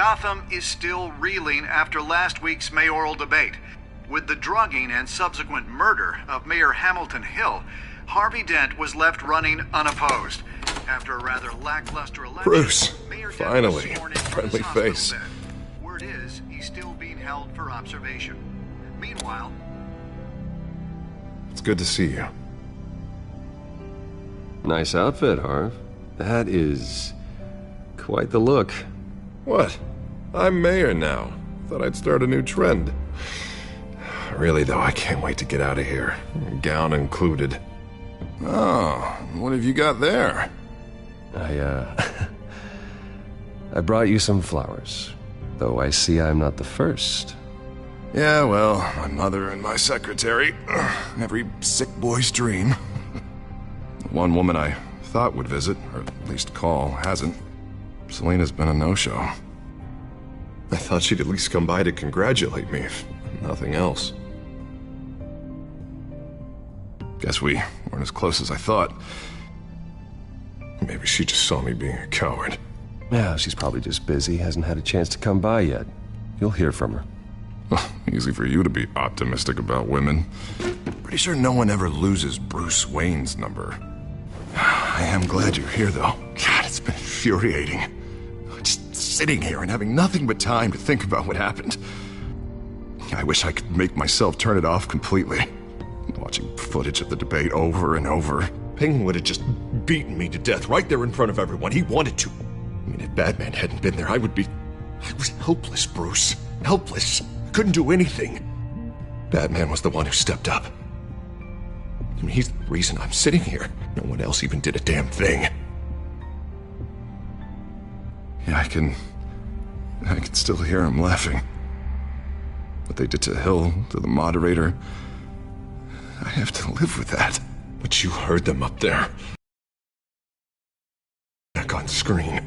Gotham is still reeling after last week's mayoral debate. With the drugging and subsequent murder of Mayor Hamilton Hill, Harvey Dent was left running unopposed. After a rather lackluster election, Bruce, Mayor Dent finally, was sworn in from friendly his hospital face. bed. Word is, he's still being held for observation. Meanwhile, It's good to see you. Nice outfit, Harv. That is quite the look. What? I'm mayor now. Thought I'd start a new trend. Really, though, I can't wait to get out of here. Gown included. Oh, what have you got there? I brought you some flowers. Though I see I'm not the first. Yeah, well, my mother and my secretary. Every sick boy's dream. One woman I thought would visit, or at least call, hasn't. Selena's been a no-show. I thought she'd at least come by to congratulate me, if nothing else. Guess we weren't as close as I thought. Maybe she just saw me being a coward. Yeah, she's probably just busy, hasn't had a chance to come by yet. You'll hear from her. Easy for you to be optimistic about women. Pretty sure no one ever loses Bruce Wayne's number. I am glad you're here, though. God, it's been infuriating. Just sitting here and having nothing but time to think about what happened. I wish I could make myself turn it off completely. Watching footage of the debate over and over. Penguin would have just beaten me to death right there in front of everyone. He wanted to. I mean, if Batman hadn't been there, I was helpless, Bruce. Helpless. Couldn't do anything. Batman was the one who stepped up. I mean, he's the reason I'm sitting here. No one else even did a damn thing. Yeah, I can still hear him laughing. What they did to Hill, to the moderator, I have to live with that. But you heard them up there. Back on screen.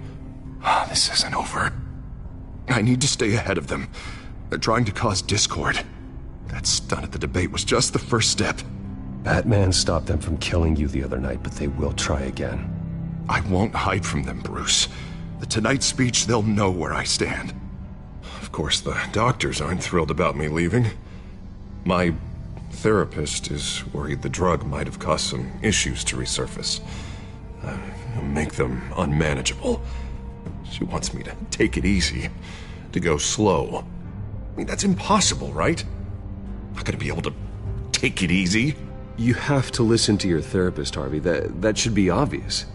This isn't over. I need to stay ahead of them. They're trying to cause discord. That stunt at the debate was just the first step. Batman stopped them from killing you the other night, but they will try again. I won't hide from them, Bruce. The Tonight speech, they'll know where I stand. Of course, the doctors aren't thrilled about me leaving. My therapist is worried the drug might have caused some issues to resurface. Make them unmanageable. She wants me to take it easy, to go slow. I mean, that's impossible, right? I'm not gonna be able to take it easy. You have to listen to your therapist, Harvey. That should be obvious.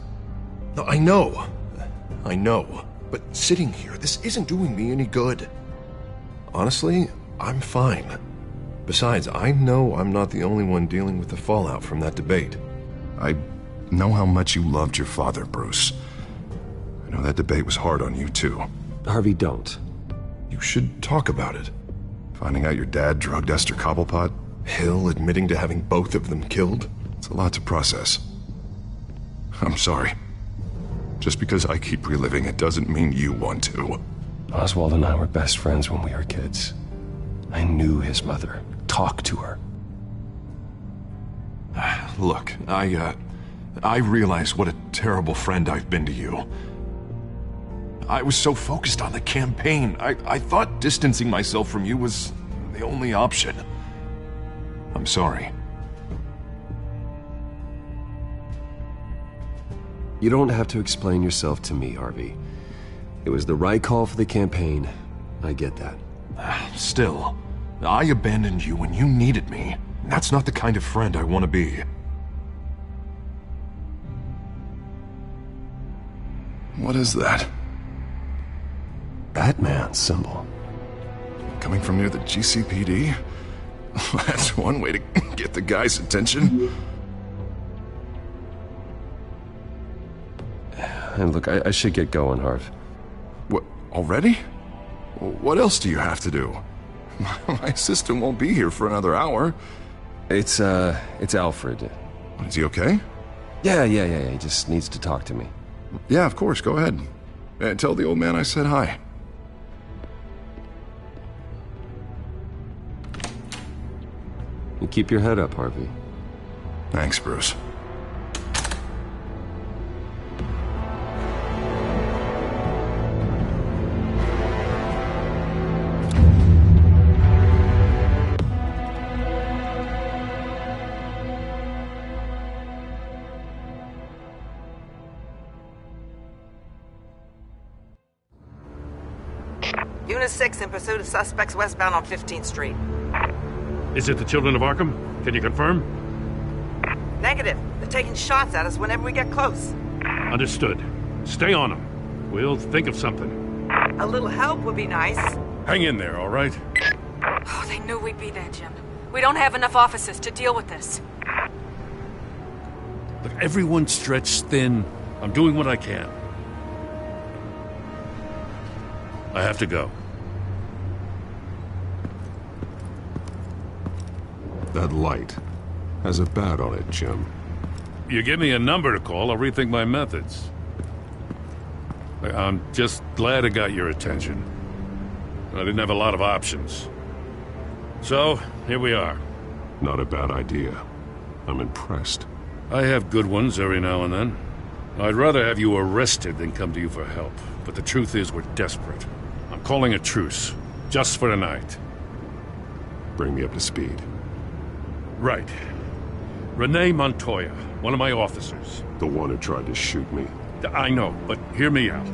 No, I know. But sitting here, this isn't doing me any good. Honestly, I'm fine. Besides, I know I'm not the only one dealing with the fallout from that debate. I know how much you loved your father, Bruce. I know that debate was hard on you, too. Harvey, don't. You should talk about it. Finding out your dad drugged Esther Cobblepot, Hill admitting to having both of them killed. It's a lot to process. I'm sorry. Just because I keep reliving it doesn't mean you want to. Oswald and I were best friends when we were kids. I knew his mother. Talked to her. Look, I realize what a terrible friend I've been to you. I was so focused on the campaign. I thought distancing myself from you was the only option. I'm sorry. You don't have to explain yourself to me, Harvey. It was the right call for the campaign. I get that. Still, I abandoned you when you needed me. That's not the kind of friend I want to be. What is that? Batman symbol. Coming from near the GCPD? That's one way to get the guy's attention. And look, I should get going, Harv. What, already? What else do you have to do? My assistant won't be here for another hour. It's Alfred. Is he okay? Yeah, he just needs to talk to me. Yeah, of course, go ahead. Tell the old man I said hi. You keep your head up, Harvey. Thanks, Bruce. Unit 6 in pursuit of suspects westbound on 15th Street. Is it the Children of Arkham? Can you confirm? Negative. They're taking shots at us whenever we get close. Understood. Stay on them. We'll think of something. A little help would be nice. Hang in there, all right? Oh, they knew we'd be there, Jim. We don't have enough officers to deal with this. Look, everyone's stretched thin. I'm doing what I can. I have to go. That light has a bat on it, Jim. You give me a number to call, I'll rethink my methods. I'm just glad it got your attention. I didn't have a lot of options. So, here we are. Not a bad idea. I'm impressed. I have good ones every now and then. I'd rather have you arrested than come to you for help. But the truth is, we're desperate. I'm calling a truce. Just for tonight. Bring me up to speed. Right. Renee Montoya, one of my officers. The one who tried to shoot me. I know, but hear me out.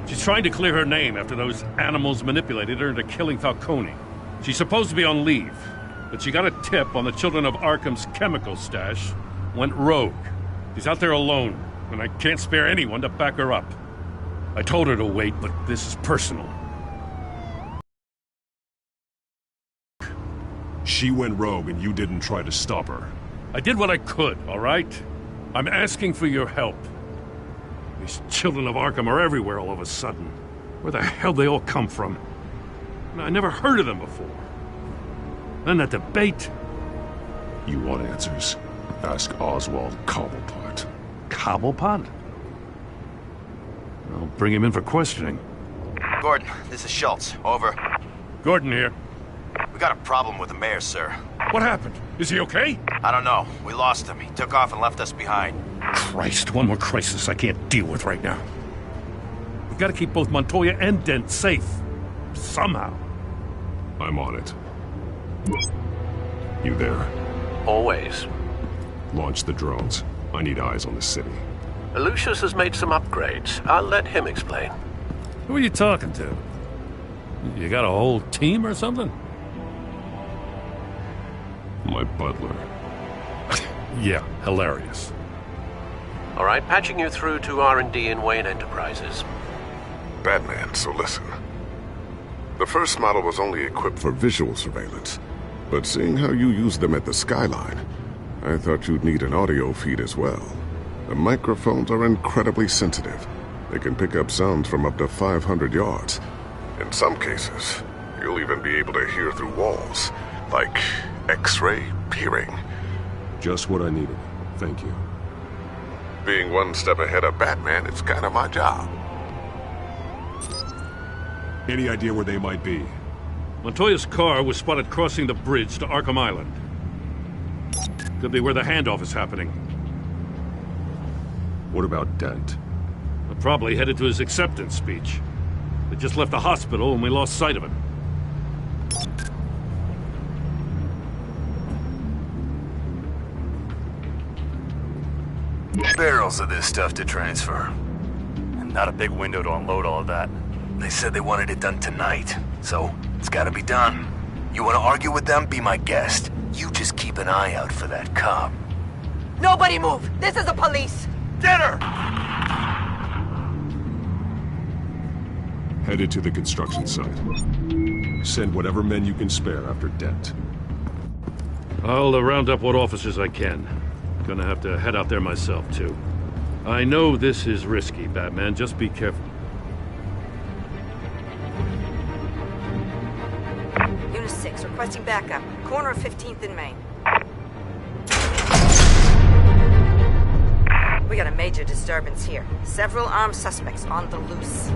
She's trying to clear her name after those animals manipulated her into killing Falcone. She's supposed to be on leave, but she got a tip on the Children of Arkham's chemical stash, went rogue. She's out there alone, and I can't spare anyone to back her up. I told her to wait, but this is personal. She went rogue and you didn't try to stop her. I did what I could, all right? I'm asking for your help. These Children of Arkham are everywhere all of a sudden. Where the hell they all come from? I never heard of them before. Then that debate. You want answers? Ask Oswald Cobblepot. Cobblepot? I'll bring him in for questioning. Gordon, this is Schultz. Over. Gordon here. We got a problem with the mayor, sir. What happened? Is he okay? I don't know. We lost him. He took off and left us behind. Christ, one more crisis I can't deal with right now. We've got to keep both Montoya and Dent safe. Somehow. I'm on it. You there? Always. Launch the drones. I need eyes on the city. Lucius has made some upgrades. I'll let him explain. Who are you talking to? You got a whole team or something? My butler. Yeah, hilarious. All right, patching you through to R&D in Wayne Enterprises. Batman, so listen. The first model was only equipped for visual surveillance, but seeing how you use them at the skyline, I thought you'd need an audio feed as well. The microphones are incredibly sensitive. They can pick up sounds from up to 500 yards. In some cases, you'll even be able to hear through walls, like X-ray hearing. Just what I needed. Thank you. Being one step ahead of Batman is kind of my job. Any idea where they might be? Montoya's car was spotted crossing the bridge to Arkham Island. Could be where the handoff is happening. What about Dent? They're probably headed to his acceptance speech. They just left the hospital and we lost sight of him. Barrels of this stuff to transfer. And not a big window to unload all of that. They said they wanted it done tonight, so it's gotta be done. You wanna argue with them? Be my guest. You just keep an eye out for that cop. Nobody move! This is the police! Get her! Headed to the construction site. Send whatever men you can spare after Dent. I'll round up what officers I can. Gonna have to head out there myself, too. I know this is risky, Batman. Just be careful. Unit 6, requesting backup. Corner of 15th and Main. We got a major disturbance here. Several armed suspects on the loose.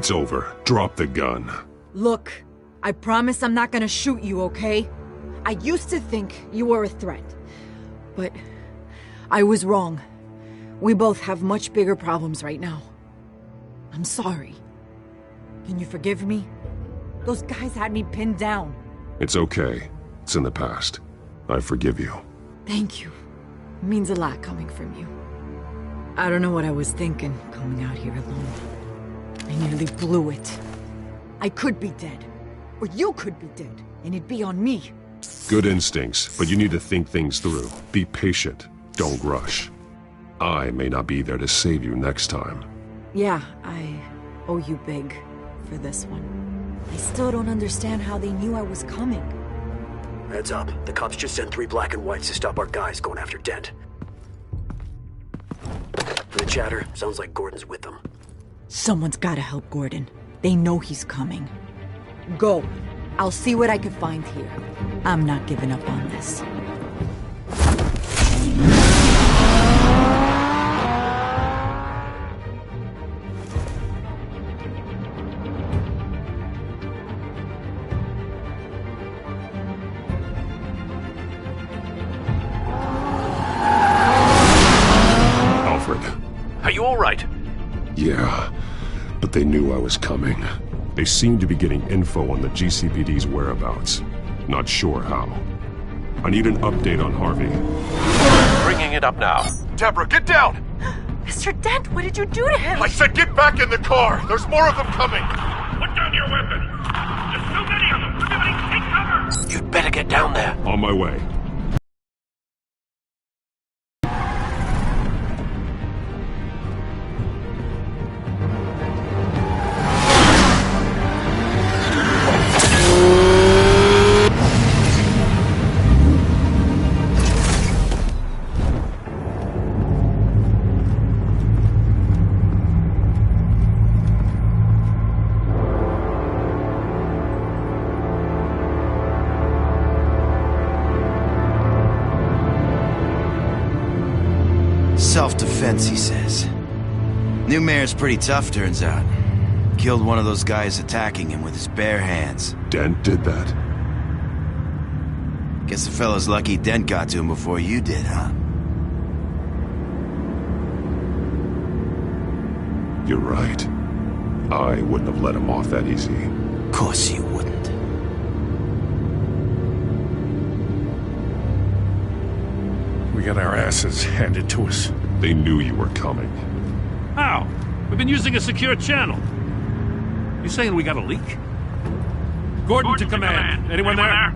It's over. Drop the gun. Look, I promise I'm not gonna shoot you, okay? I used to think you were a threat, but I was wrong. We both have much bigger problems right now. I'm sorry. Can you forgive me? Those guys had me pinned down. It's okay. It's in the past. I forgive you. Thank you. It means a lot coming from you. I don't know what I was thinking, coming out here alone. I nearly blew it. I could be dead. Or you could be dead, and it'd be on me. Good instincts, but you need to think things through. Be patient. Don't rush. I may not be there to save you next time. Yeah, I owe you big for this one. I still don't understand how they knew I was coming. Heads up. The cops just sent 3 black and whites to stop our guys going after Dent. For the chatter, sounds like Gordon's with them. Someone's gotta help Gordon. They know he's coming. Go. I'll see what I can find here. I'm not giving up on this. Are you all right? Yeah, but they knew I was coming. They seemed to be getting info on the GCPD's whereabouts. Not sure how. I need an update on Harvey. Bringing it up now. Deborah, get down! Mr. Dent, what did you do to him? I said get back in the car! There's more of them coming! Put down your weapon! There's too many of them! Everybody take cover! You'd better get down there. On my way. Self-defense, he says. New mayor's pretty tough, turns out. Killed one of those guys attacking him with his bare hands. Dent did that? Guess the fella's lucky Dent got to him before you did, huh? You're right. I wouldn't have let him off that easy. Of course you wouldn't. We got our asses handed to us. They knew you were coming. How? We've been using a secure channel. You saying we got a leak? Gordon to command. Anyone there?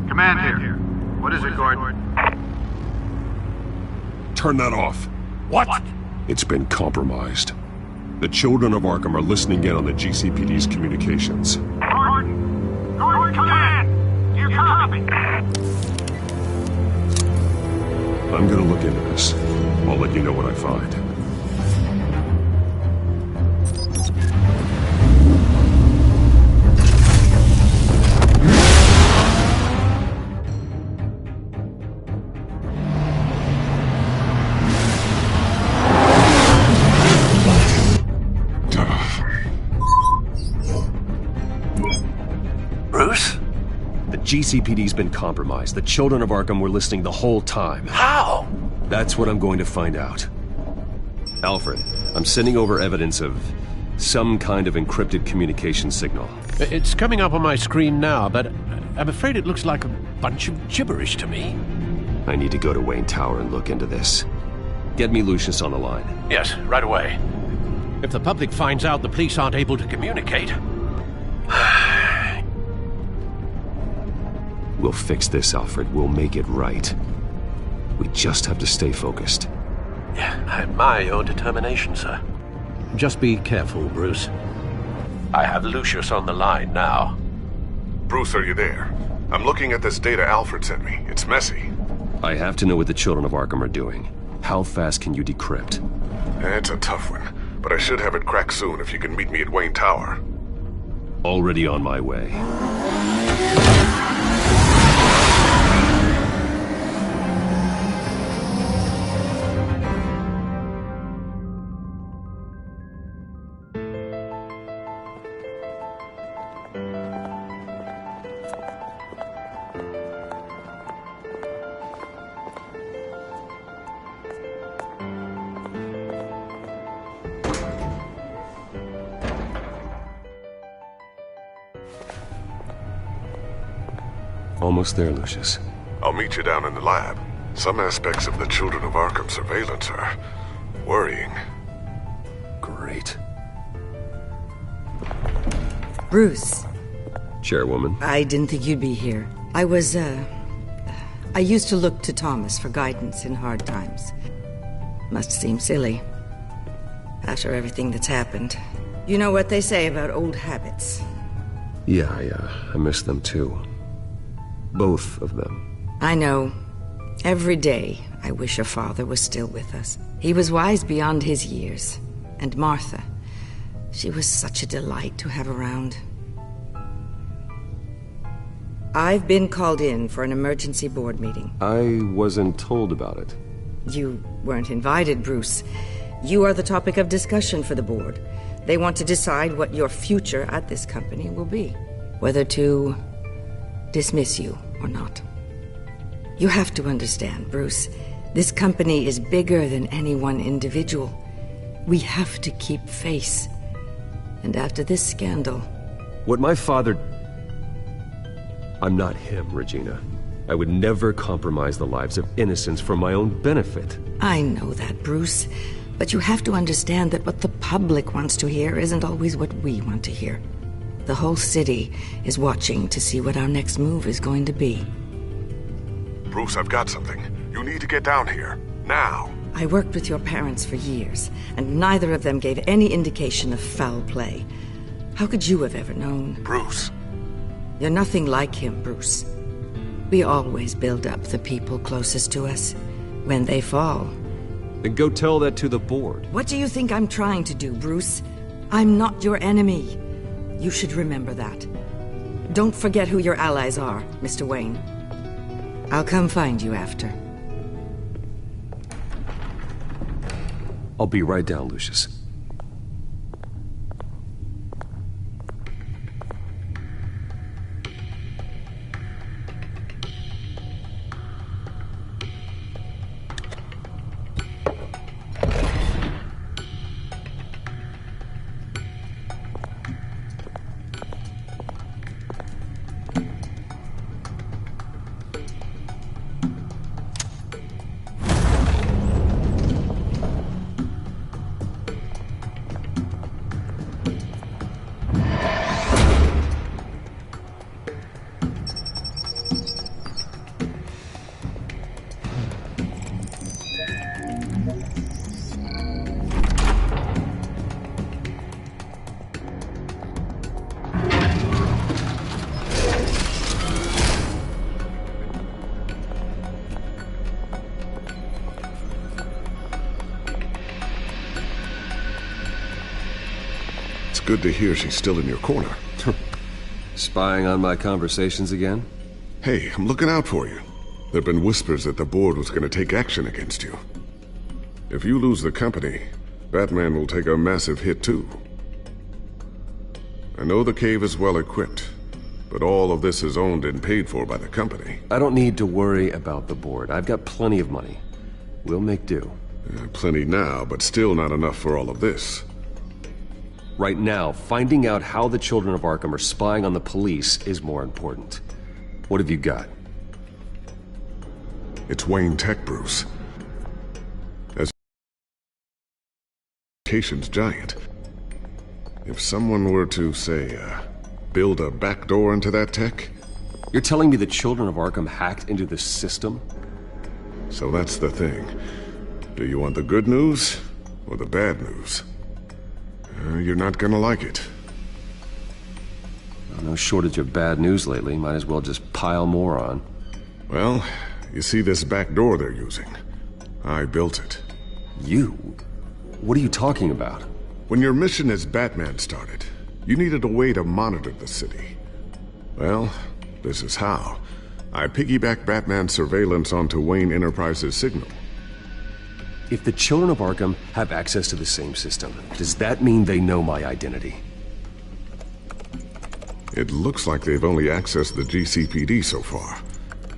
Command here. What is it, Gordon? Turn that off. What? It's been compromised. The children of Arkham are listening in on the GCPD's communications. Gordon! Gordon, command! You copy! I'm gonna look into this. I'll let you know what I find. Bruce? The GCPD's been compromised. The children of Arkham were listening the whole time. How? That's what I'm going to find out. Alfred, I'm sending over evidence of some kind of encrypted communication signal. It's coming up on my screen now, but I'm afraid it looks like a bunch of gibberish to me. I need to go to Wayne Tower and look into this. Get me Lucius on the line. Yes, right away. If the public finds out the police aren't able to communicate... We'll fix this, Alfred. We'll make it right. We just have to stay focused. Yeah, I admire your determination, sir. Just be careful, Bruce. I have Lucius on the line now. Bruce, are you there? I'm looking at this data Alfred sent me. It's messy. I have to know what the children of Arkham are doing. How fast can you decrypt? It's a tough one, but I should have it cracked soon if you can meet me at Wayne Tower. Already on my way. Almost there, Lucius. I'll meet you down in the lab. Some aspects of the Children of Arkham surveillance are worrying. Great. Bruce. Chairwoman. I didn't think you'd be here. I used to look to Thomas for guidance in hard times. Must seem silly. After everything that's happened. You know what they say about old habits. Yeah, I miss them too. Both of them. I know. Every day, I wish your father was still with us. He was wise beyond his years. And Martha, she was such a delight to have around. I've been called in for an emergency board meeting. I wasn't told about it. You weren't invited, Bruce. You are the topic of discussion for the board. They want to decide what your future at this company will be. Whether to dismiss you or not. You have to understand, Bruce. This company is bigger than any one individual. We have to keep face. And after this scandal... What my father... I'm not him, Regina. I would never compromise the lives of innocents for my own benefit. I know that, Bruce. But you have to understand that what the public wants to hear isn't always what we want to hear. The whole city is watching to see what our next move is going to be. Bruce, I've got something. You need to get down here. Now. I worked with your parents for years, and neither of them gave any indication of foul play. How could you have ever known? Bruce. You're nothing like him, Bruce. We always build up the people closest to us. When they fall... Then go tell that to the board. What do you think I'm trying to do, Bruce? I'm not your enemy. You should remember that. Don't forget who your allies are, Mr. Wayne. I'll come find you after. I'll be right down, Lucius. Good to hear she's still in your corner. Spying on my conversations again? Hey, I'm looking out for you. There've been whispers that the board was going to take action against you. If you lose the company, Batman will take a massive hit too. I know the cave is well equipped, but all of this is owned and paid for by the company. I don't need to worry about the board. I've got plenty of money. We'll make do. Plenty now, but still not enough for all of this. Right now, finding out how the Children of Arkham are spying on the police is more important. What have you got? It's Wayne Tech, Bruce. As communications giant. If someone were to, say, build a backdoor into that tech... You're telling me the Children of Arkham hacked into the system? So that's the thing. Do you want the good news or the bad news? You're not gonna like it. No shortage of bad news lately. Might as well just pile more on. Well, you see this back door they're using? I built it. You? What are you talking about? When your mission as Batman started, you needed a way to monitor the city. Well, this is how. I piggybacked Batman's surveillance onto Wayne Enterprises' signal. If the Children of Arkham have access to the same system, does that mean they know my identity? It looks like they've only accessed the GCPD so far.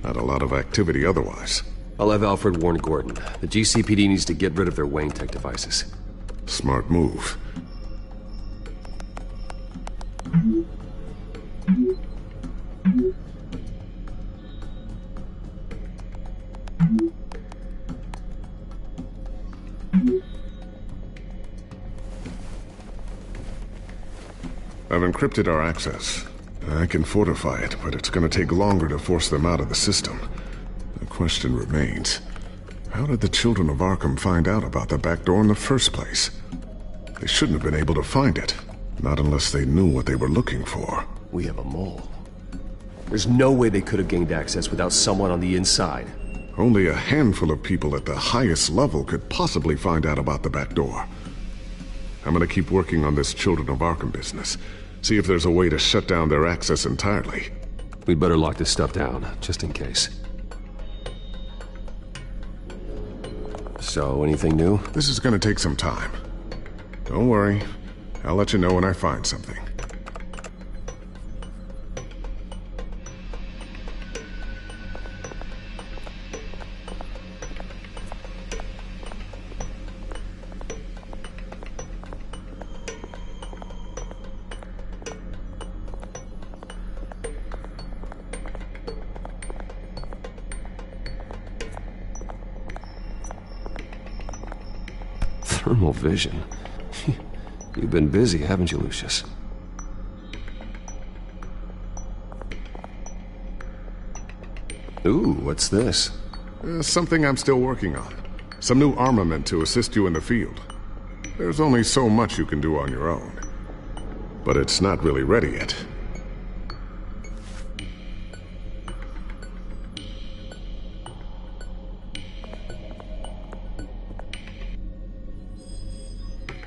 Not a lot of activity otherwise. I'll have Alfred warn Gordon. The GCPD needs to get rid of their Wayne Tech devices. Smart move. I've encrypted our access. I can fortify it, but it's going to take longer to force them out of the system. The question remains, how did the children of Arkham find out about the back door in the first place? They shouldn't have been able to find it. Not unless they knew what they were looking for. We have a mole. There's no way they could have gained access without someone on the inside. Only a handful of people at the highest level could possibly find out about the back door. I'm gonna keep working on this Children of Arkham business. See if there's a way to shut down their access entirely. We'd better lock this stuff down, just in case. So, anything new? This is gonna take some time. Don't worry. I'll let you know when I find something. Thermal vision. You've been busy, haven't you, Lucius? Ooh, what's this? Something I'm still working on. Some new armament to assist you in the field. There's only so much you can do on your own. But it's not really ready yet.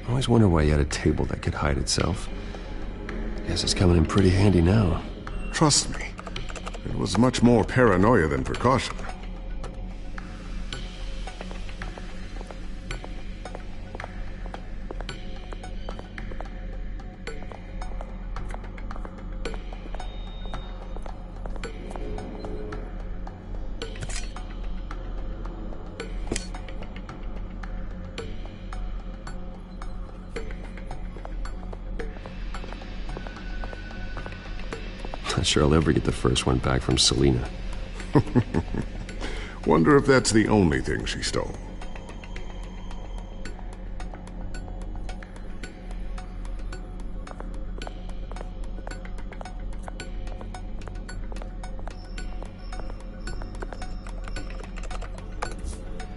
I always wonder why you had a table that could hide itself. Guess it's coming in pretty handy now. Trust me, it was much more paranoia than precaution. Not sure I'll ever get the first one back from Selina. Wonder if that's the only thing she stole.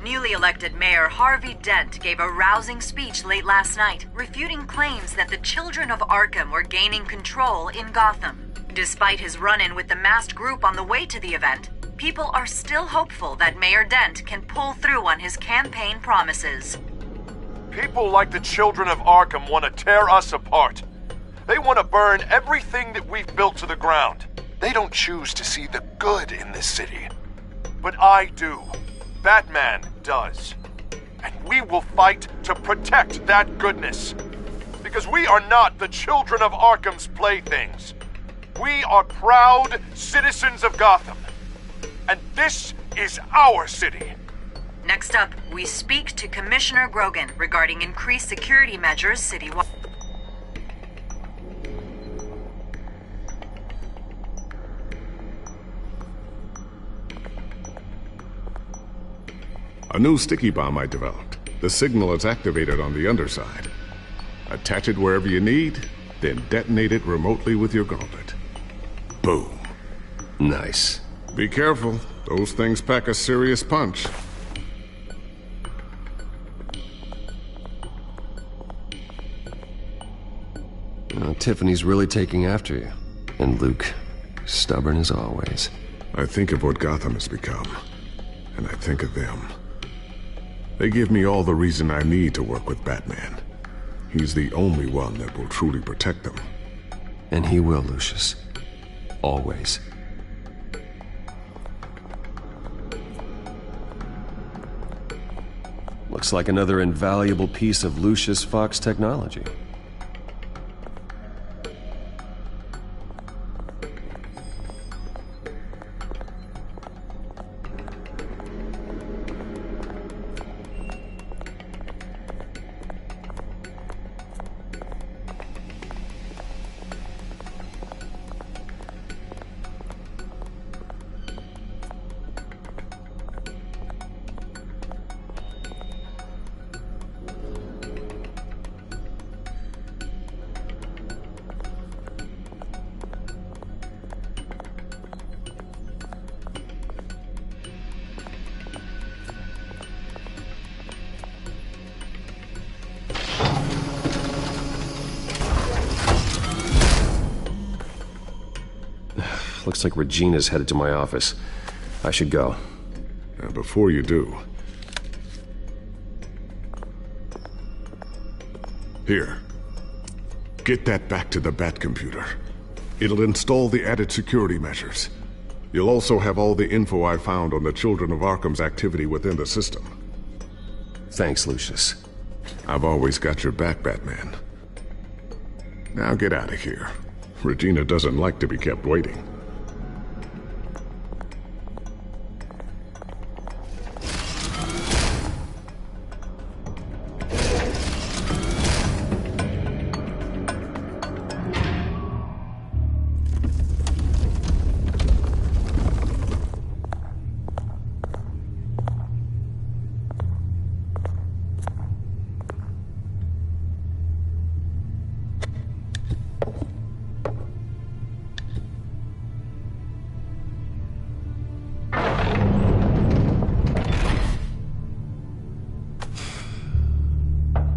Newly elected Mayor Harvey Dent gave a rousing speech late last night, refuting claims that the children of Arkham were gaining control in Gotham. Despite his run-in with the masked group on the way to the event, people are still hopeful that Mayor Dent can pull through on his campaign promises. People like the children of Arkham want to tear us apart. They want to burn everything that we've built to the ground. They don't choose to see the good in this city. But I do. Batman does. And we will fight to protect that goodness. Because we are not the children of Arkham's playthings. We are proud citizens of Gotham. And this is our city. Next up, we speak to Commissioner Grogan regarding increased security measures citywide. A new sticky bomb I developed. The signal is activated on the underside. Attach it wherever you need, then detonate it remotely with your gauntlet. Boom. Nice. Be careful. Those things pack a serious punch. Well, Tiffany's really taking after you. And Luke, stubborn as always. I think of what Gotham has become, and I think of them. They give me all the reason I need to work with Batman. He's the only one that will truly protect them. And he will, Lucius. Always. Looks like another invaluable piece of Lucius Fox technology. Looks like Regina's headed to my office. I should go. Before you do... Here. Get that back to the Bat computer. It'll install the added security measures. You'll also have all the info I found on the Children of Arkham's activity within the system. Thanks, Lucius. I've always got your back, Batman. Now get out of here. Regina doesn't like to be kept waiting.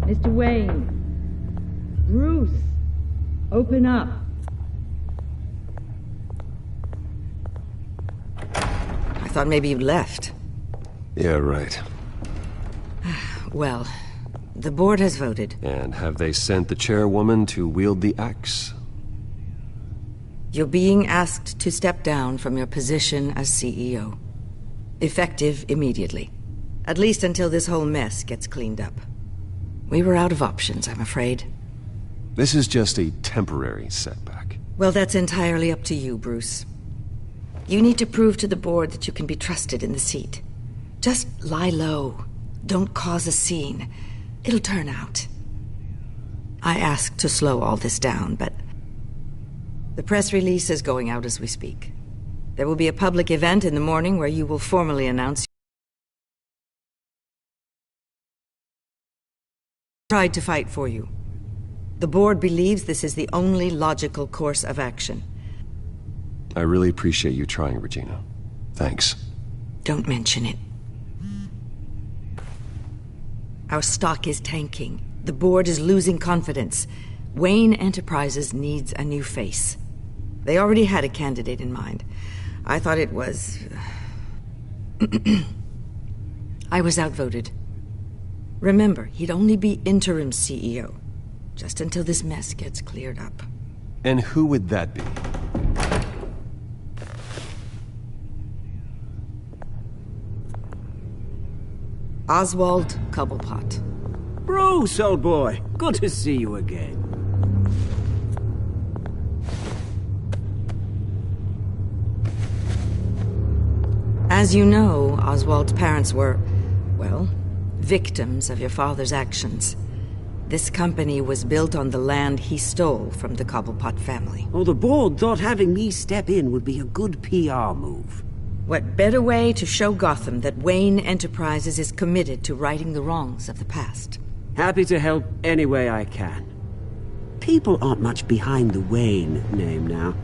Mr. Wayne. Bruce. Open up. I thought maybe you left. Yeah, right. Well, the board has voted. And have they sent the chairwoman to wield the axe? You're being asked to step down from your position as CEO. Effective immediately. At least until this whole mess gets cleaned up. We were out of options, I'm afraid. This is just a temporary setback. Well, that's entirely up to you, Bruce. You need to prove to the board that you can be trusted in the seat. Just lie low. Don't cause a scene. It'll turn out. I asked to slow all this down, but the press release is going out as we speak. There will be a public event in the morning where you will formally announce tried to fight for you. The board believes this is the only logical course of action. I really appreciate you trying, Regina. Thanks. Don't mention it. Our stock is tanking. The board is losing confidence. Wayne Enterprises needs a new face. They already had a candidate in mind. I thought it was... I was outvoted. Remember, he'd only be interim CEO, just until this mess gets cleared up. And who would that be? Oswald Cobblepot. Bruce, old boy. Good to see you again. As you know, Oswald's parents were, well, victims of your father's actions. This company was built on the land he stole from the Cobblepot family. Oh, the board thought having me step in would be a good PR move. What better way to show Gotham that Wayne Enterprises is committed to righting the wrongs of the past? Happy to help any way I can. People aren't much behind the Wayne name now.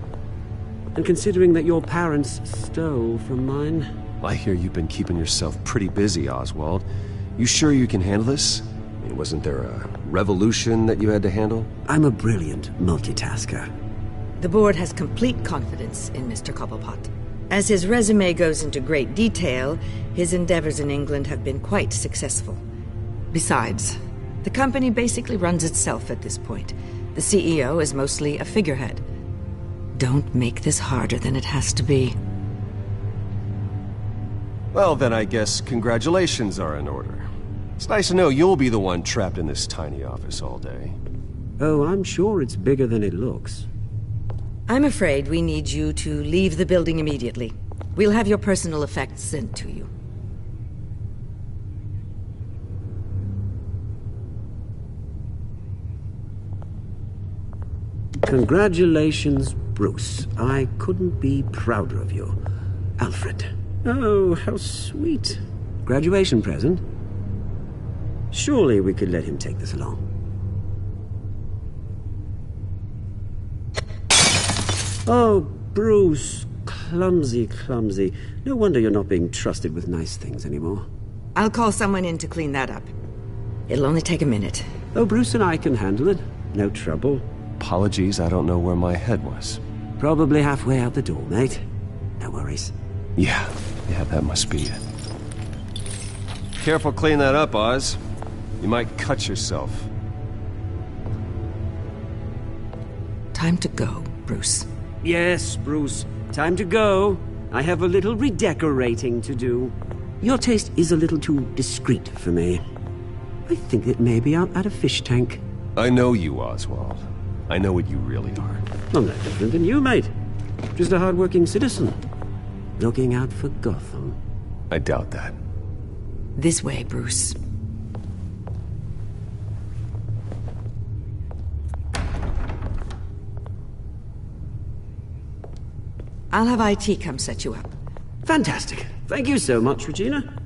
And considering that your parents stole from mine... I hear you've been keeping yourself pretty busy, Oswald. You sure you can handle this? I mean, wasn't there a revolution that you had to handle? I'm a brilliant multitasker. The board has complete confidence in Mr. Cobblepot. As his resume goes into great detail, his endeavors in England have been quite successful. Besides, the company basically runs itself at this point. The CEO is mostly a figurehead. Don't make this harder than it has to be. Well, then I guess congratulations are in order. It's nice to know you'll be the one trapped in this tiny office all day. Oh, I'm sure it's bigger than it looks. I'm afraid we need you to leave the building immediately. We'll have your personal effects sent to you. Congratulations, Bruce. I couldn't be prouder of you. Alfred. Oh, how sweet. Graduation present? Surely we could let him take this along. Oh, Bruce. Clumsy, clumsy. No wonder you're not being trusted with nice things anymore. I'll call someone in to clean that up. It'll only take a minute. Oh, Bruce and I can handle it. No trouble. Apologies, I don't know where my head was. Probably halfway out the door, mate. No worries. Yeah, that must be it. Careful cleaning that up, Oz. You might cut yourself. Time to go, Bruce. Yes, Bruce. Time to go. I have a little redecorating to do. Your taste is a little too discreet for me. I think that maybe I'll add a fish tank. I know you, Oswald. I know what you really are. I'm no different than you, mate. Just a hard-working citizen. Looking out for Gotham. I doubt that. This way, Bruce. I'll have IT come set you up. Fantastic. Thank you so much, Regina.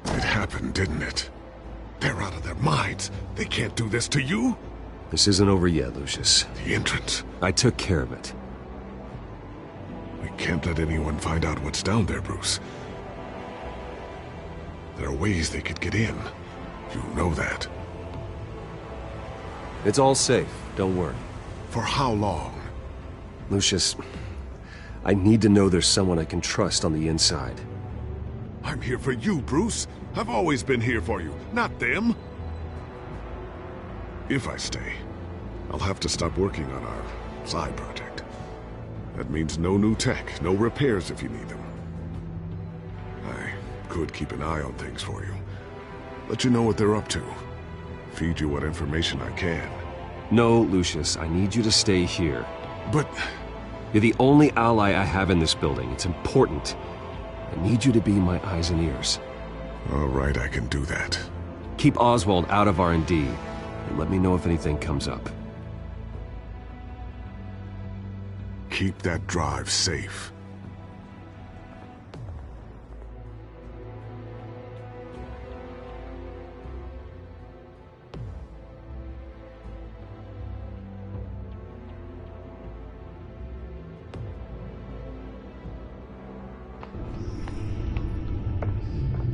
It happened, didn't it? They're out of their minds. They can't do this to you? This isn't over yet, Lucius. The entrance. I took care of it. We can't let anyone find out what's down there, Bruce. There are ways they could get in. You know that. It's all safe. Don't worry. For how long? Lucius, I need to know there's someone I can trust on the inside. I'm here for you, Bruce. I've always been here for you, not them. If I stay, I'll have to stop working on our side project. That means no new tech, no repairs if you need them. I could keep an eye on things for you. Let you know what they're up to. Feed you what information I can. No, Lucius, I need you to stay here. But... You're the only ally I have in this building. It's important. I need you to be my eyes and ears. All right, I can do that. Keep Oswald out of R&D, and let me know if anything comes up. Keep that drive safe.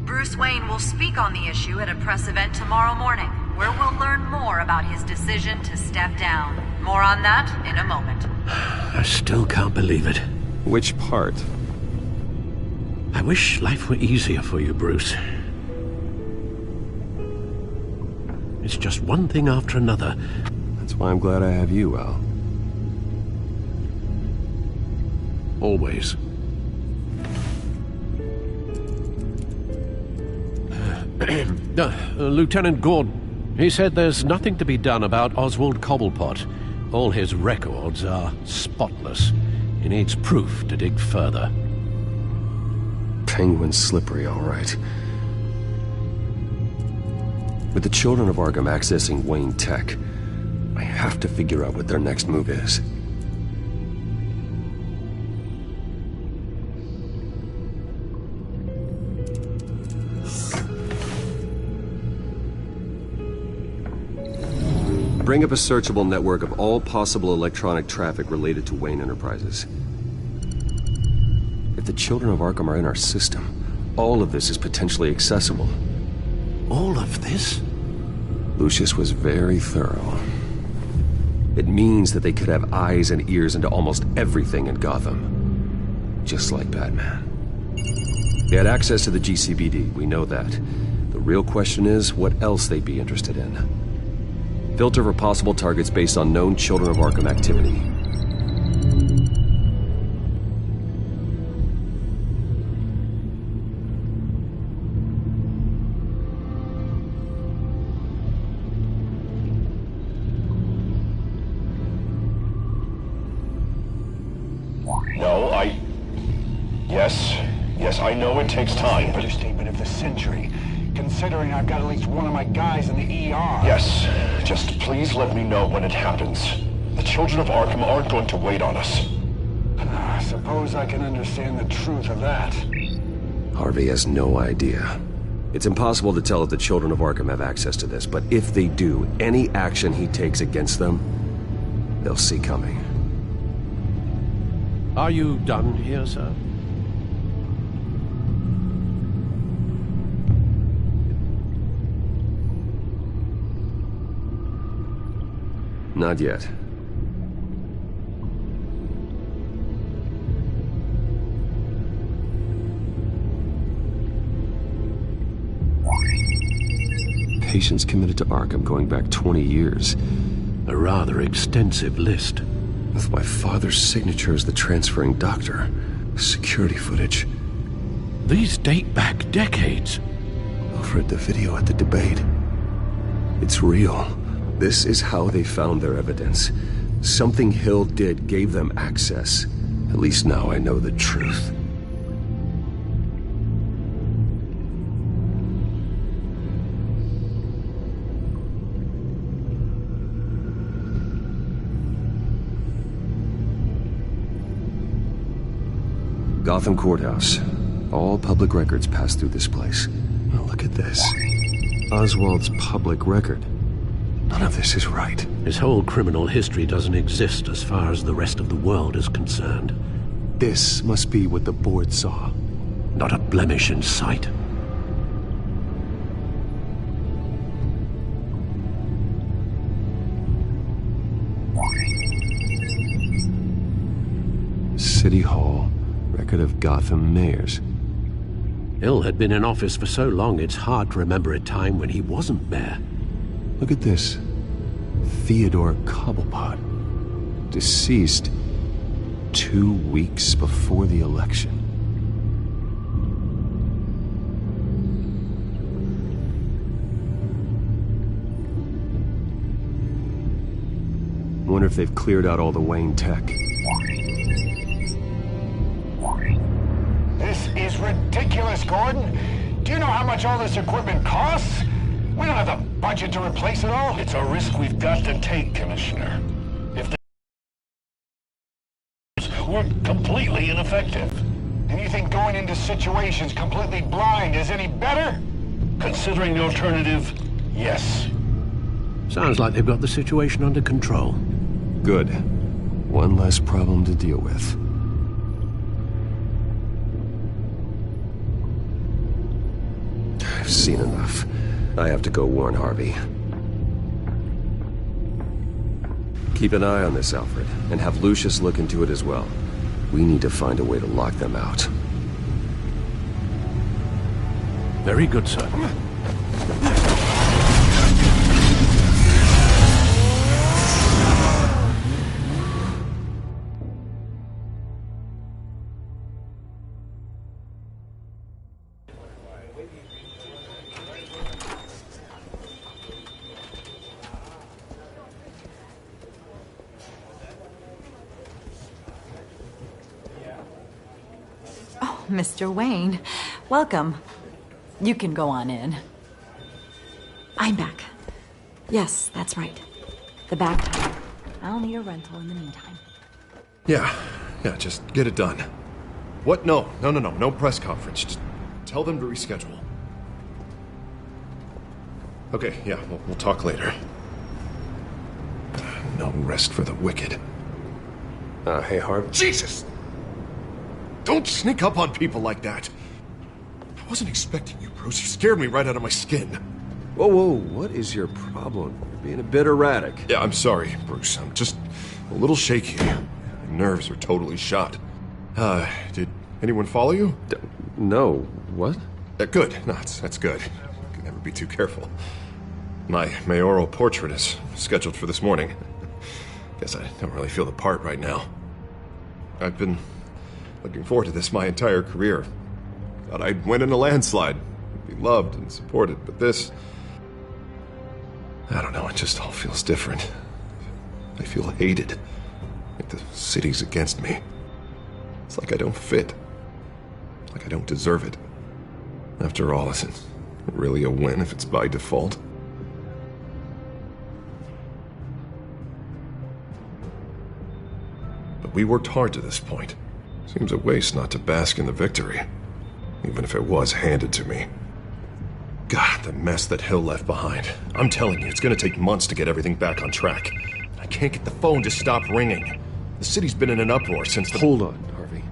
Bruce Wayne will speak on the issue at a press event tomorrow morning, where we'll learn more about his decision to step down. More on that in a moment. I still can't believe it. Which part? I wish life were easier for you, Bruce. It's just one thing after another. That's why I'm glad I have you, Al. Always. Lieutenant Gordon, he said there's nothing to be done about Oswald Cobblepot. All his records are spotless. He needs proof to dig further. Penguin's slippery, all right. With the children of Arkham accessing Wayne Tech, I have to figure out what their next move is. Bring up a searchable network of all possible electronic traffic related to Wayne Enterprises. If the children of Arkham are in our system, all of this is potentially accessible. All of this? Lucius was very thorough. It means that they could have eyes and ears into almost everything in Gotham. Just like Batman. They had access to the GCPD, we know that. The real question is, what else they'd be interested in. Filter for possible targets based on known Children of Arkham activity. No, Yes, I know it takes time, but... Understatement of the century. Considering I've got at least one of my guys in the ER. Yes, just please let me know when it happens. The children of Arkham aren't going to wait on us. I suppose I can understand the truth of that. Harvey has no idea. It's impossible to tell if the children of Arkham have access to this, but if they do, any action he takes against them, they'll see coming. Are you done here, sir? Not yet. Patients committed to Arkham going back 20 years. A rather extensive list. With my father's signature as the transferring doctor. Security footage. These date back decades. Alfred, the video at the debate. It's real. This is how they found their evidence. Something Hill did gave them access. At least now I know the truth. Gotham Courthouse. All public records pass through this place. Now look at this. Oswald's public record. None of this is right. His whole criminal history doesn't exist as far as the rest of the world is concerned. This must be what the board saw. Not a blemish in sight. City Hall. Record of Gotham mayors. Hill had been in office for so long it's hard to remember a time when he wasn't mayor. Look at this. Theodore Cobblepot. Deceased 2 weeks before the election. Wonder if they've cleared out all the Wayne tech. This is ridiculous, Gordon. Do you know how much all this equipment costs? We don't have the budget to replace it all. It's a risk we've got to take, Commissioner. If we're completely ineffective. And you think going into situations completely blind is any better? Considering the alternative, yes. Sounds like they've got the situation under control. Good. One less problem to deal with. I've seen enough. I have to go warn Harvey. Keep an eye on this, Alfred, and have Lucius look into it as well. We need to find a way to lock them out. Very good, sir. Mr. Wayne, welcome. You can go on in. I'm back. Yes, that's right. The back time. I'll need a rental in the meantime. Yeah, just get it done. What? No press conference. Just tell them to reschedule. Okay, yeah, we'll talk later. No rest for the wicked. Hey, Harvey. Jesus! Don't sneak up on people like that. I wasn't expecting you, Bruce. You scared me right out of my skin. Whoa, what is your problem? You're being a bit erratic. Yeah, I'm sorry, Bruce. I'm just a little shaky. My nerves are totally shot. Did anyone follow you? No. What? Good. No, that's good. Can never be too careful. My mayoral portrait is scheduled for this morning. Guess I don't really feel the part right now. I've been looking forward to this my entire career. Thought I'd win in a landslide, be loved and supported, but this... I don't know, it just all feels different. I feel hated. Like the city's against me. It's like I don't fit. Like I don't deserve it. After all, is it really a win if it's by default? But we worked hard to this point. Seems a waste not to bask in the victory, even if it was handed to me. God, the mess that Hill left behind. I'm telling you, it's gonna take months to get everything back on track. I can't get the phone to stop ringing. The city's been in an uproar since the... Hold on, Harvey.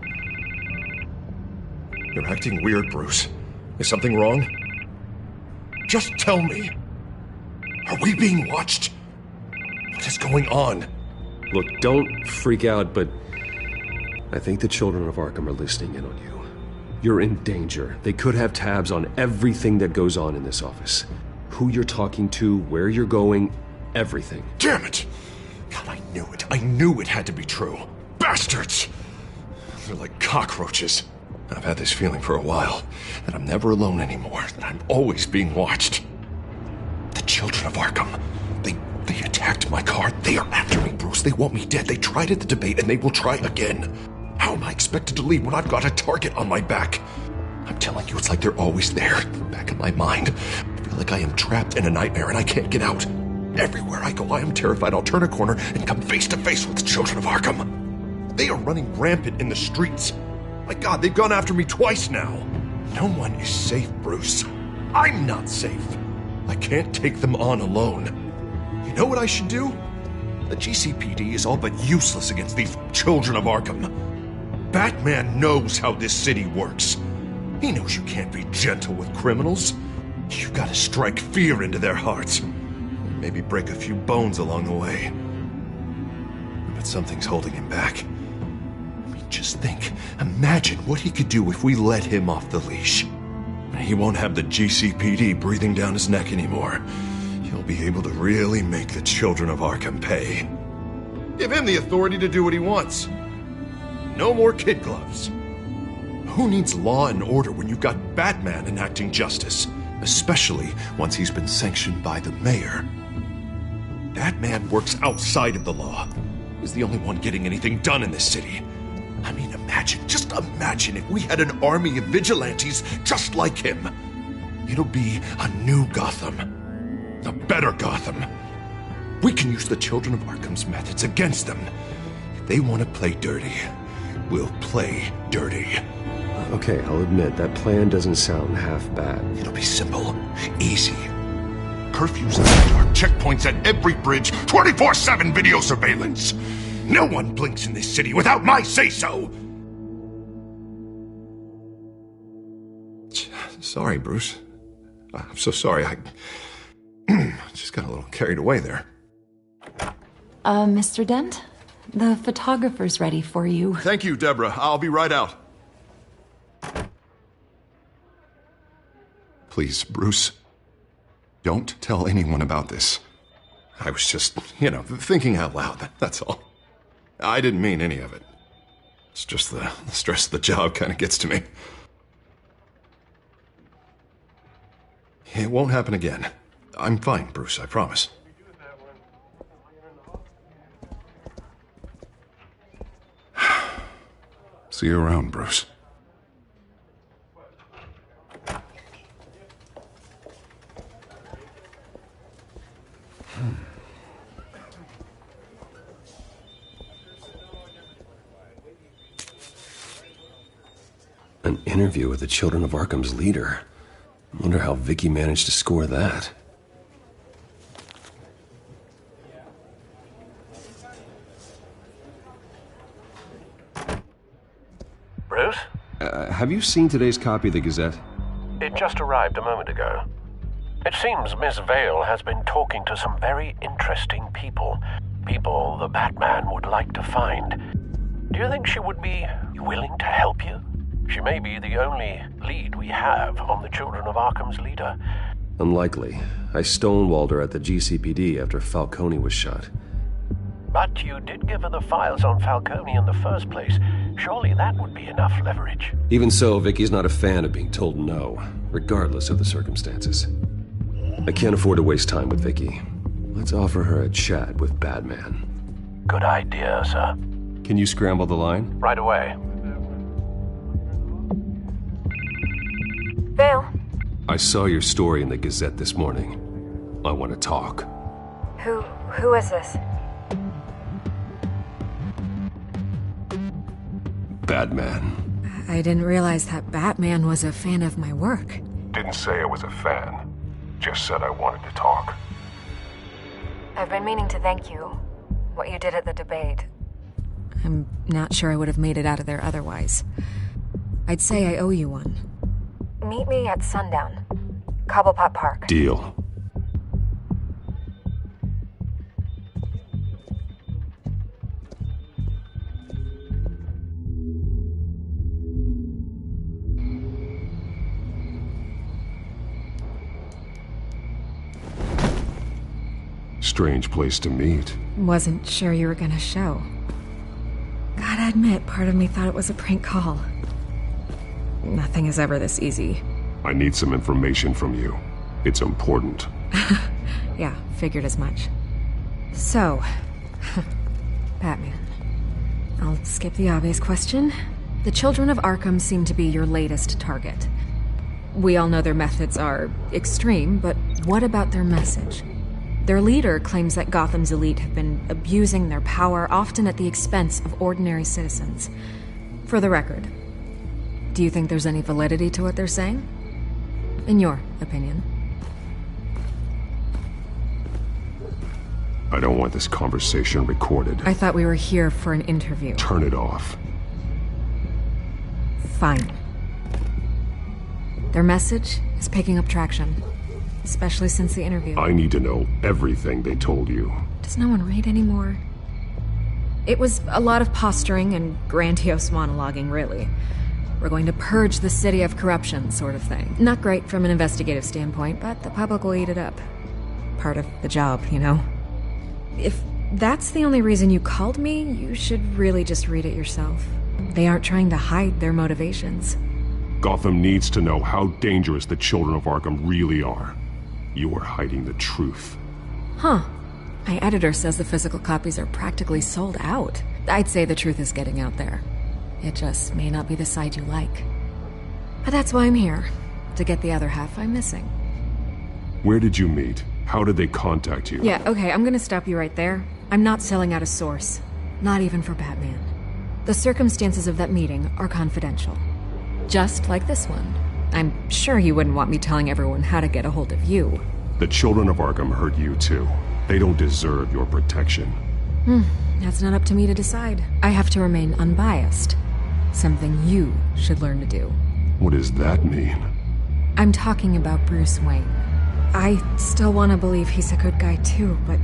You're acting weird, Bruce. Is something wrong? Just tell me. Are we being watched? What is going on? Look, don't freak out, but I think the children of Arkham are listening in on you. You're in danger. They could have tabs on everything that goes on in this office. Who you're talking to, where you're going, everything. Damn it! God, I knew it. I knew it had to be true. Bastards! They're like cockroaches. I've had this feeling for a while, that I'm never alone anymore, that I'm always being watched. The children of Arkham. They attacked my car. They are after me, Bruce. They want me dead. They tried at the debate, and they will try again. How am I expected to leave when I've got a target on my back? I'm telling you, it's like they're always there, in the back of my mind. I feel like I am trapped in a nightmare, and I can't get out. Everywhere I go, I am terrified I'll turn a corner and come face to face with the children of Arkham. They are running rampant in the streets. My God, they've gone after me twice now. No one is safe, Bruce. I'm not safe. I can't take them on alone. You know what I should do? The GCPD is all but useless against these children of Arkham. Batman knows how this city works. He knows you can't be gentle with criminals. You've got to strike fear into their hearts. And maybe break a few bones along the way. But something's holding him back. I mean, just think. Imagine what he could do if we let him off the leash. He won't have the GCPD breathing down his neck anymore. He'll be able to really make the children of Arkham pay. Give him the authority to do what he wants. No more kid gloves. Who needs law and order when you've got Batman enacting justice? Especially once he's been sanctioned by the mayor. Batman works outside of the law. He's the only one getting anything done in this city. I mean, just imagine if we had an army of vigilantes just like him. It'll be a new Gotham. A better Gotham. We can use the children of Arkham's methods against them. If they want to play dirty, we'll play dirty. Okay, I'll admit, that plan doesn't sound half bad. It'll be simple, easy. Curfews in the dark, checkpoints at every bridge, 24/7 video surveillance. No one blinks in this city without my say-so! Sorry, Bruce. I'm so sorry. I just got a little carried away there. Mr. Dent? The photographer's ready for you. Thank you, Deborah. I'll be right out. Please, Bruce, don't tell anyone about this. I was just, thinking out loud, that's all. I didn't mean any of it. It's just the stress of the job kind of gets to me. It won't happen again. I'm fine, Bruce, I promise. See you around, Bruce. An interview with the Children of Arkham's leader. Wonder how Vicky managed to score that. Bruce? Have you seen today's copy of the Gazette? It just arrived a moment ago. It seems Miss Vale has been talking to some very interesting people. People the Batman would like to find. Do you think she would be willing to help you? She may be the only lead we have on the Children of Arkham's leader. Unlikely. I stonewalled her at the GCPD after Falcone was shot. But you did give her the files on Falcone in the first place. Surely that would be enough leverage. Even so, Vicky's not a fan of being told no, regardless of the circumstances. I can't afford to waste time with Vicky. Let's offer her a chat with Batman. Good idea, sir. Can you scramble the line? Right away. Vale? I saw your story in the Gazette this morning. I want to talk. Who is this? Batman. I didn't realize that Batman was a fan of my work. Didn't say I was a fan. Just said I wanted to talk. I've been meaning to thank you. What you did at the debate. I'm not sure I would have made it out of there otherwise. I'd say I owe you one. Meet me at sundown. Cobblepot Park. Deal. strange place to meet. Wasn't sure you were gonna show. Gotta admit, part of me thought it was a prank call. Nothing is ever this easy. I need some information from you. It's important. Yeah, figured as much. So, Batman. I'll skip the obvious question. The children of Arkham seem to be your latest target. We all know their methods are extreme, but what about their message? Their leader claims that Gotham's elite have been abusing their power, often at the expense of ordinary citizens. For the record, do you think there's any validity to what they're saying? In your opinion? I don't want this conversation recorded. I thought we were here for an interview. Turn it off. Fine. Their message is picking up traction, especially since the interview. I need to know everything they told you. Does no one read anymore? It was a lot of posturing and grandiose monologuing, really. We're going to purge the city of corruption, sort of thing. Not great from an investigative standpoint, but the public will eat it up. Part of the job, you know? If that's the only reason you called me, you should really just read it yourself. They aren't trying to hide their motivations. Gotham needs to know how dangerous the children of Arkham really are. You are hiding the truth. Huh. My editor says the physical copies are practically sold out. I'd say the truth is getting out there. It just may not be the side you like. But that's why I'm here, to get the other half I'm missing. Where did you meet? How did they contact you? Yeah, okay, I'm gonna stop you right there. I'm not selling out a source. Not even for Batman. The circumstances of that meeting are confidential. Just like this one. I'm sure you wouldn't want me telling everyone how to get a hold of you. The children of Arkham hurt you too. They don't deserve your protection. That's not up to me to decide. I have to remain unbiased. Something you should learn to do. What does that mean? I'm talking about Bruce Wayne. I still want to believe he's a good guy too, but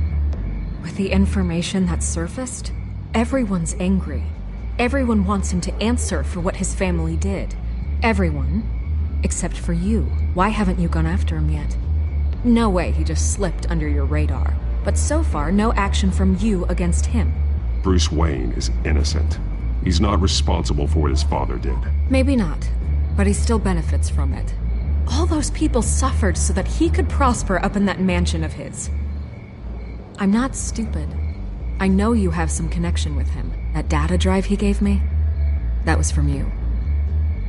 with the information that surfaced, everyone's angry. Everyone wants him to answer for what his family did. Everyone, except for you. Why haven't you gone after him yet? No way he just slipped under your radar. But so far, no action from you against him. Bruce Wayne is innocent. He's not responsible for what his father did. Maybe not, but he still benefits from it. All those people suffered so that he could prosper up in that mansion of his. I'm not stupid. I know you have some connection with him. That data drive he gave me, that was from you.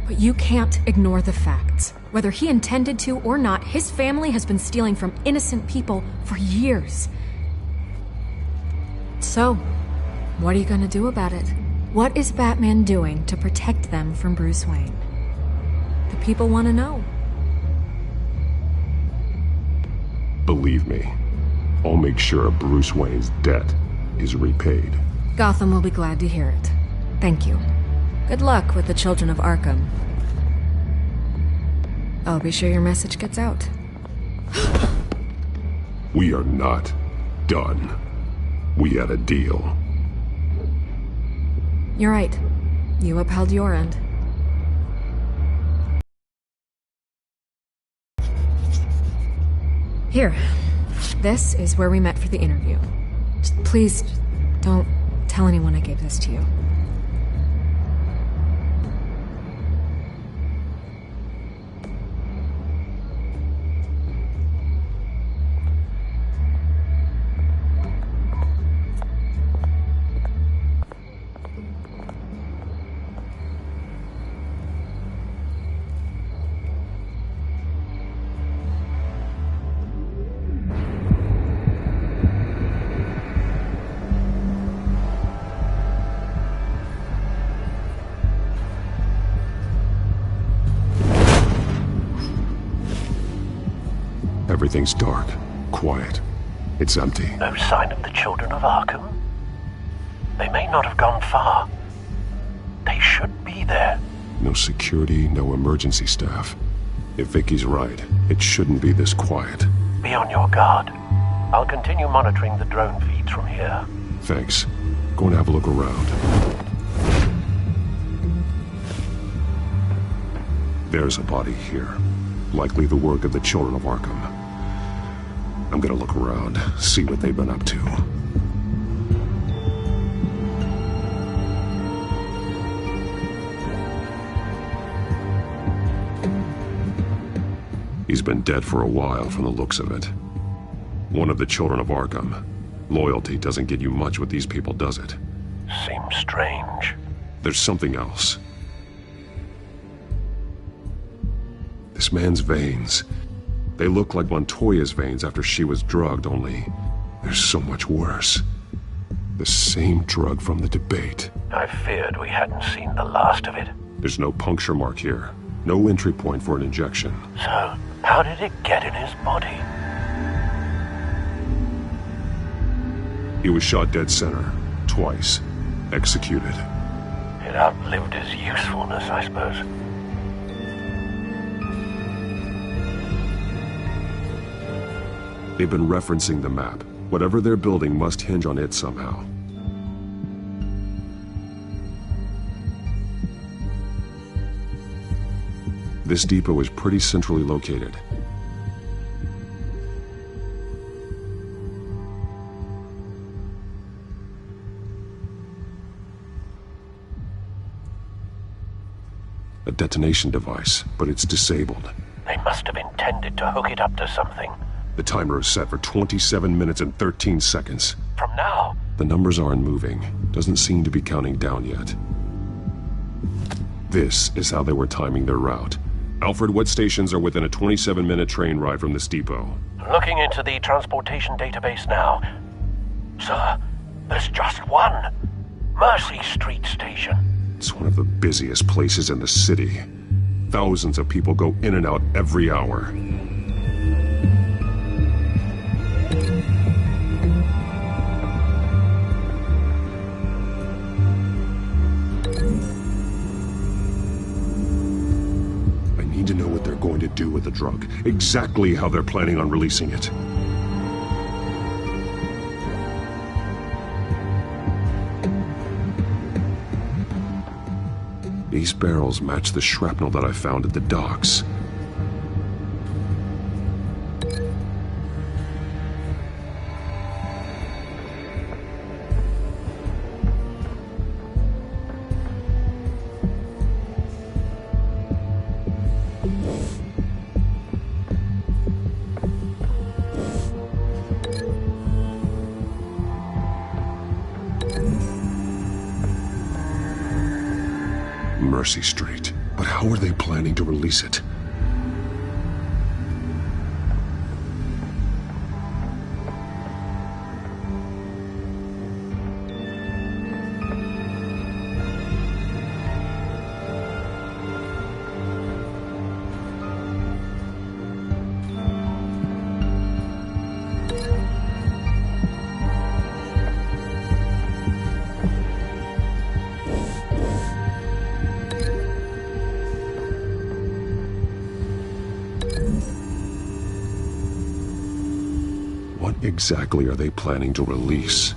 But you can't ignore the facts. Whether he intended to or not, his family has been stealing from innocent people for years. So, what are you gonna do about it? What is Batman doing to protect them from Bruce Wayne? The people want to know. Believe me, I'll make sure Bruce Wayne's debt is repaid. Gotham will be glad to hear it. Thank you. Good luck with the children of Arkham. I'll be sure your message gets out. We are not done. We had a deal. You're right. You upheld your end. Here. This is where we met for the interview. Please, don't tell anyone I gave this to you. Everything's dark, quiet. It's empty. No sign of the children of Arkham? They may not have gone far. They should be there. No security, no emergency staff. If Vicky's right, it shouldn't be this quiet. Be on your guard. I'll continue monitoring the drone feeds from here. Thanks. Go and have a look around. There's a body here. Likely the work of the children of Arkham. I'm gonna look around, see what they've been up to. He's been dead for a while from the looks of it. One of the children of Arkham. Loyalty doesn't get you much with these people, does it? Seems strange. There's something else. This man's veins. They look like Montoya's veins after she was drugged, only they're so much worse. The same drug from the debate. I feared we hadn't seen the last of it. There's no puncture mark here. No entry point for an injection. So, how did it get in his body? He was shot dead center. Twice. Executed. It outlived his usefulness, I suppose. They've been referencing the map. Whatever they're building must hinge on it somehow. This depot is pretty centrally located. A detonation device, but it's disabled. They must have intended to hook it up to something. The timer is set for 27 minutes and 13 seconds. From now? The numbers aren't moving. Doesn't seem to be counting down yet. This is how they were timing their route. Alfred, what stations are within a 27-minute train ride from this depot? Looking into the transportation database now. Sir, there's just one. Mercy Street Station. It's one of the busiest places in the city. Thousands of people go in and out every hour. I need to know what they're going to do with the drug. Exactly how they're planning on releasing it. These barrels match the shrapnel that I found at the docks. Mercy Street. But how are they planning to release it? What exactly are they planning to release?